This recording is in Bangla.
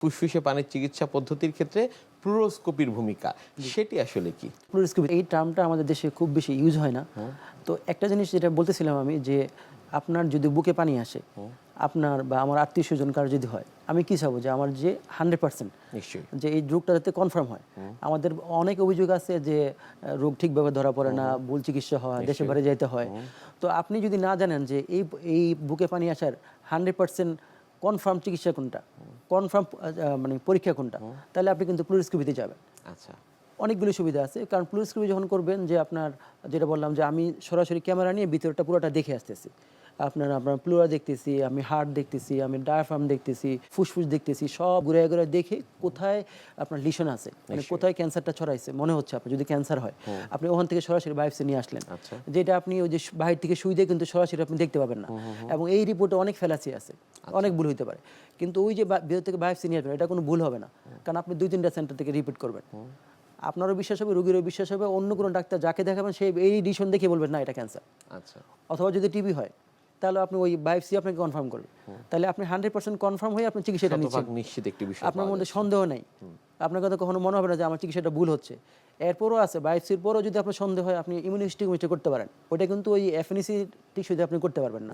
ফুসফুসে পানির চিকিৎসা পদ্ধতির ক্ষেত্রে ফ্লুরোস্কোপির ভূমিকা সেটি আসলে কি? ফ্লুরোস্কোপি এই টার্মটা আমাদের দেশে খুব বেশি ইউজ হয় না। তো একটা জিনিস যেটা বলতেছিলাম আমি যে আপনার যদি বুকে পানি আসে, আপনার বা আমার আত্মীয় স্বজন কার যদি হয়, আমি কি চাবো যে আমার যে 100% নিশ্চয়ই। যে এই রোগটা যাতে কনফার্ম হয়। আমাদের অনেক অভিযোগ আছে যে রোগ ঠিকভাবে ধরা পড়ে না, ভুল চিকিৎসা হয়, দেশে বাইরে যাইতে হয়। তো আপনি যদি না জানেন যে এই বুকে পানি আসার 100% কনফার্ম চিকিৎসা কোনটা, কনফার্ম মানে পরীক্ষা কোনটা, তাহলে আপনি কিন্তু ফ্লুরোস্কোপিতে যাবেন। আচ্ছা। অনেকগুলো সুবিধা আছে, কারণ ফ্লুরোস্কোপি যখন করবেন যে আপনার যেটা বললাম যে আমি সরাসরি ক্যামেরা নিয়ে ভিতরটা পুরোটা দেখে আসতেছি। আপনার প্লুরা দেখতেছি, আমি হার্ট দেখতেছি, আমি ডায়াফ্রাম দেখতেছি, ফুসফুস দেখতেছি, সব ঘুরে ঘুরে দেখে কোথায় আপনার লিশন আছে, মানে কোথায় ক্যান্সারটা ছড়াইছে মনে হচ্ছে আপনার যদি ক্যান্সার হয়, আপনি ওখান থেকে সরাসরি বায়োপসি নিয়ে আসলেন। আচ্ছা। যেটা আপনি ওই যে বাহির থেকে সুই দিয়ে কিন্তু সরাসরি আপনি দেখতে পাবেন না। এবং এই রিপোর্টে অনেক ফেলাসি আছে, অনেক ভুল হতে পারে। কিন্তু ওই যে ভিতর থেকে বায়োপসি নিয়ে আসবেন, এটা কোনো ভুল হবে না, কারণ আপনি 2-3টা সেন্টার থেকে রিপিট করবেন। আপনারও বিশ্বাস হবে, রোগীরও বিশ্বাস হবে, অন্য কোনো ডাক্তার যাকে দেখাবেন সেই এই ডিসিশন দেখে বলবেন না এটা ক্যান্সার। আচ্ছা। অথবা যদি টিবি হয় তাহলে আপনি ওই বায়োপসি আপনাকে কনফার্ম করবে। তাহলে আপনি 100% কনফার্ম হয়ে আপনি চিকিৎসাটা নিচ্ছেন, নিশ্চিত একটি বিষয় আপনার মধ্যে সন্দেহ নেই। আপনার কথা কখনো মনে হবে না যে আমার চিকিৎসাটা ভুল হচ্ছে। এরপরও আছে বায়োপসির পরও যদি আপনার সন্দেহ হয়, আপনি ইমিউনোহিস্টোকেমিস্ট্রি করতে পারেন। ওটা কিন্তু ওই এফএনসি টিস্যুতে আপনি করতে পারবেন না।